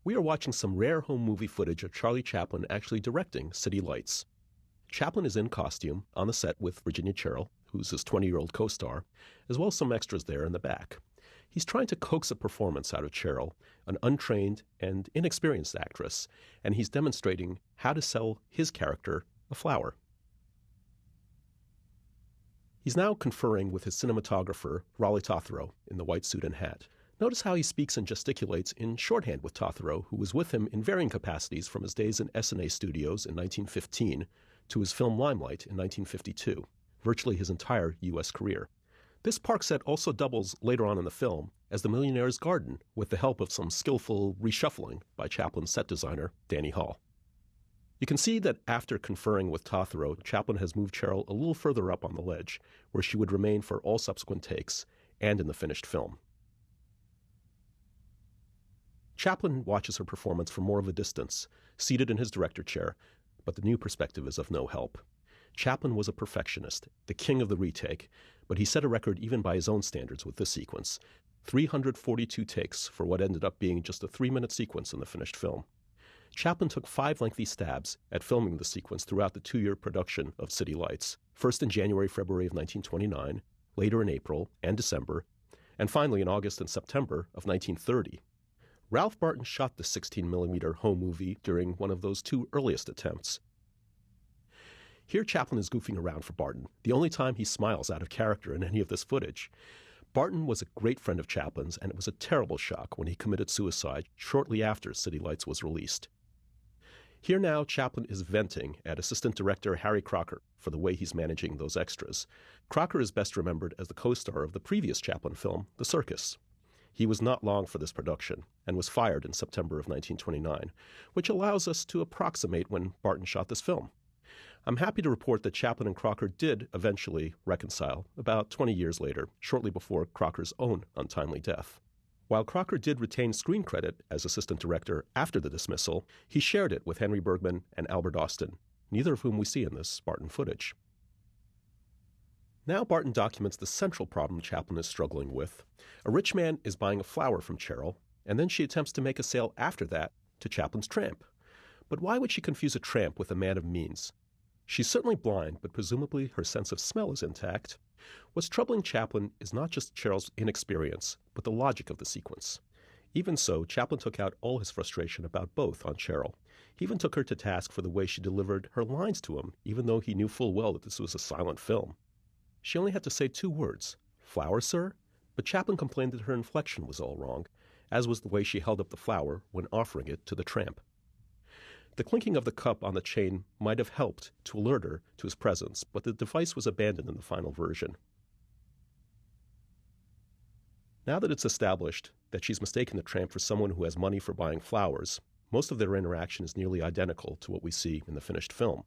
We are watching some rare home movie footage of Charlie Chaplin actually directing City Lights. Chaplin is in costume on the set with Virginia Cherrill, who's his 20-year-old co-star, as well as some extras there in the back. He's trying to coax a performance out of Cherrill, an untrained and inexperienced actress, and he's demonstrating how to sell his character a flower. He's now conferring with his cinematographer, Raleigh Tothero, in the white suit and hat. Notice how he speaks and gesticulates in shorthand with Tothero, who was with him in varying capacities from his days in S&A Studios in 1915 to his film Limelight in 1952, virtually his entire U.S. career. This park set also doubles later on in the film as the Millionaire's Garden with the help of some skillful reshuffling by Chaplin's set designer, Danny Hall. You can see that after conferring with Tothero, Chaplin has moved Cherrill a little further up on the ledge, where she would remain for all subsequent takes and in the finished film. Chaplin watches her performance from more of a distance, seated in his director chair, but the new perspective is of no help. Chaplin was a perfectionist, the king of the retake, but he set a record even by his own standards with this sequence, 342 takes for what ended up being just a 3-minute sequence in the finished film. Chaplin took 5 lengthy stabs at filming the sequence throughout the 2-year production of City Lights, first in January, February of 1929, later in April and December, and finally in August and September of 1930. Ralph Barton shot the 16mm home movie during one of those 2 earliest attempts. Here Chaplin is goofing around for Barton, the only time he smiles out of character in any of this footage. Barton was a great friend of Chaplin's, and it was a terrible shock when he committed suicide shortly after City Lights was released. Here now, Chaplin is venting at assistant director Harry Crocker for the way he's managing those extras. Crocker is best remembered as the co-star of the previous Chaplin film, The Circus. He was not long for this production and was fired in September of 1929, which allows us to approximate when Barton shot this film. I'm happy to report that Chaplin and Crocker did eventually reconcile about 20 years later, shortly before Crocker's own untimely death. While Crocker did retain screen credit as assistant director after the dismissal, he shared it with Henry Bergman and Albert Austin, neither of whom we see in this Barton footage. Now Barton documents the central problem Chaplin is struggling with. A rich man is buying a flower from Cherrill, and then she attempts to make a sale after that to Chaplin's tramp. But why would she confuse a tramp with a man of means? She's certainly blind, but presumably her sense of smell is intact. What's troubling Chaplin is not just Cherrill's inexperience, but the logic of the sequence. Even so, Chaplin took out all his frustration about both on Cherrill. He even took her to task for the way she delivered her lines to him, even though he knew full well that this was a silent film. She only had to say 2 words, "Flower, sir?" But Chaplin complained that her inflection was all wrong, as was the way she held up the flower when offering it to the tramp. The clinking of the cup on the chain might have helped to alert her to his presence, but the device was abandoned in the final version. Now that it's established that she's mistaken the tramp for someone who has money for buying flowers, most of their interaction is nearly identical to what we see in the finished film.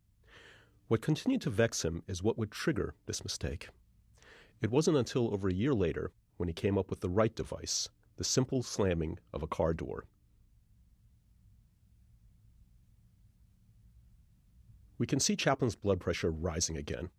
What continued to vex him is what would trigger this mistake. It wasn't until over a year later when he came up with the right device, the simple slamming of a car door. We can see Chaplin's blood pressure rising again.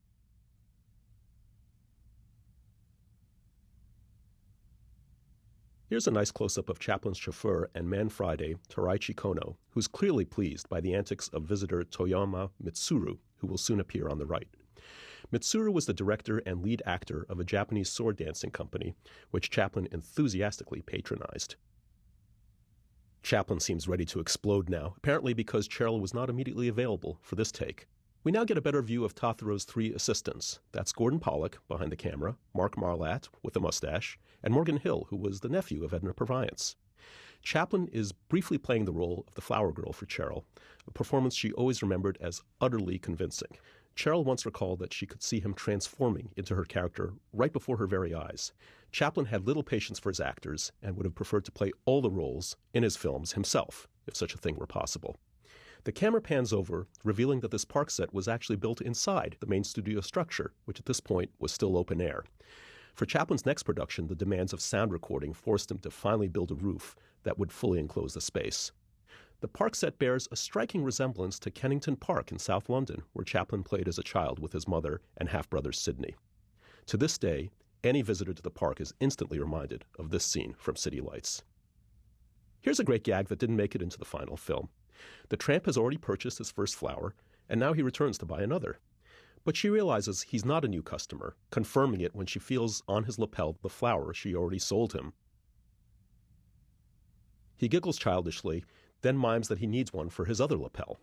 Here's a nice close-up of Chaplin's chauffeur and Man Friday, Teraichi Kono, who's clearly pleased by the antics of visitor Toyama Mitsuru, who will soon appear on the right. Mitsuru was the director and lead actor of a Japanese sword dancing company, which Chaplin enthusiastically patronized. Chaplin seems ready to explode now, apparently because Cherrill was not immediately available for this take. We now get a better view of Tothero's 3 assistants. That's Gordon Pollock, behind the camera, Mark Marlatt, with a mustache, and Morgan Hill, who was the nephew of Edna Purviance. Chaplin is briefly playing the role of the flower girl for Cherrill, a performance she always remembered as utterly convincing. Cherrill once recalled that she could see him transforming into her character right before her very eyes. Chaplin had little patience for his actors and would have preferred to play all the roles in his films himself, if such a thing were possible. The camera pans over, revealing that this park set was actually built inside the main studio structure, which at this point was still open air. For Chaplin's next production, the demands of sound recording forced him to finally build a roof that would fully enclose the space. The park set bears a striking resemblance to Kennington Park in South London, where Chaplin played as a child with his mother and half-brother Sidney. To this day, any visitor to the park is instantly reminded of this scene from City Lights. Here's a great gag that didn't make it into the final film. The tramp has already purchased his first flower, and now he returns to buy another. But she realizes he's not a new customer, confirming it when she feels on his lapel the flower she already sold him. He giggles childishly, then mimes that he needs one for his other lapel.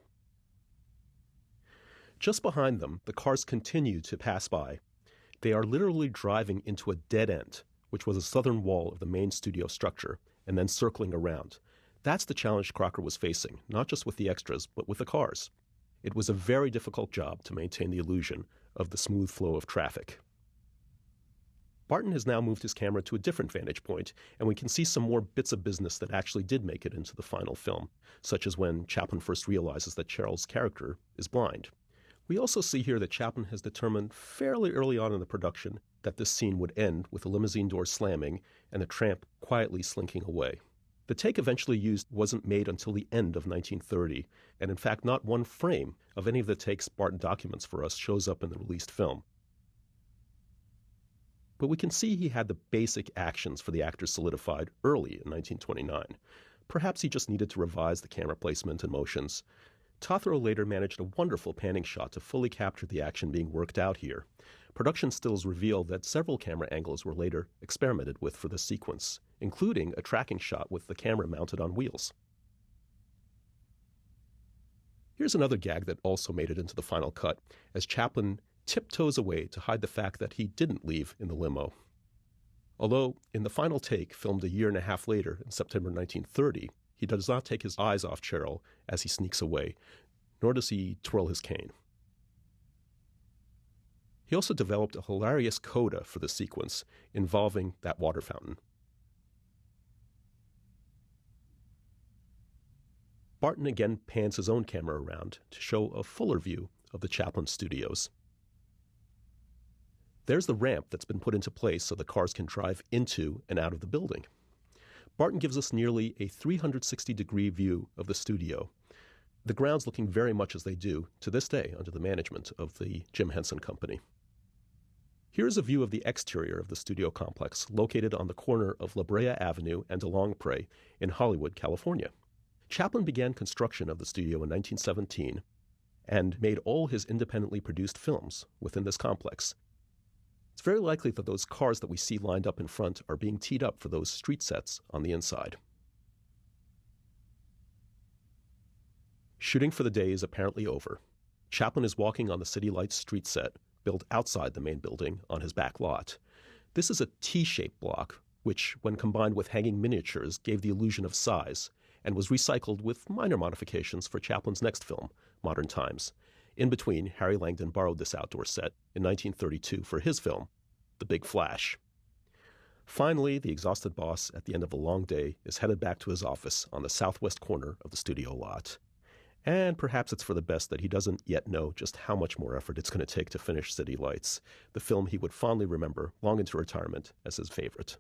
Just behind them, the cars continue to pass by. They are literally driving into a dead end, which was a southern wall of the main studio structure, and then circling around. That's the challenge Crocker was facing, not just with the extras, but with the cars. It was a very difficult job to maintain the illusion of the smooth flow of traffic. Barton has now moved his camera to a different vantage point, and we can see some more bits of business that actually did make it into the final film, such as when Chaplin first realizes that Cheryl's character is blind. We also see here that Chaplin has determined fairly early on in the production that this scene would end with the limousine door slamming and the tramp quietly slinking away. The take eventually used wasn't made until the end of 1930, and in fact not one frame of any of the takes Barton documents for us shows up in the released film. But we can see he had the basic actions for the actor solidified early in 1929. Perhaps he just needed to revise the camera placement and motions. Tothero later managed a wonderful panning shot to fully capture the action being worked out here. Production stills reveal that several camera angles were later experimented with for this sequence, including a tracking shot with the camera mounted on wheels. Here's another gag that also made it into the final cut, as Chaplin tiptoes away to hide the fact that he didn't leave in the limo. Although, in the final take, filmed a year and a half later, in September 1930, he does not take his eyes off Cheryl as he sneaks away, nor does he twirl his cane. He also developed a hilarious coda for the sequence involving that water fountain. Barton again pans his own camera around to show a fuller view of the Chaplin studios. There's the ramp that's been put into place so the cars can drive into and out of the building. Barton gives us nearly a 360-degree view of the studio, the grounds looking very much as they do to this day under the management of the Jim Henson Company. Here's a view of the exterior of the studio complex located on the corner of La Brea Avenue and DeLongpre in Hollywood, California. Chaplin began construction of the studio in 1917 and made all his independently produced films within this complex. It's very likely that those cars that we see lined up in front are being teed up for those street sets on the inside. Shooting for the day is apparently over. Chaplin is walking on the City Lights street set, built outside the main building on his back lot. This is a T-shaped block, which, when combined with hanging miniatures, gave the illusion of size, and was recycled with minor modifications for Chaplin's next film, Modern Times. In between, Harry Langdon borrowed this outdoor set in 1932 for his film, The Big Flash. Finally, the exhausted boss, at the end of a long day, is headed back to his office on the southwest corner of the studio lot. And perhaps it's for the best that he doesn't yet know just how much more effort it's going to take to finish City Lights, the film he would fondly remember long into retirement as his favorite.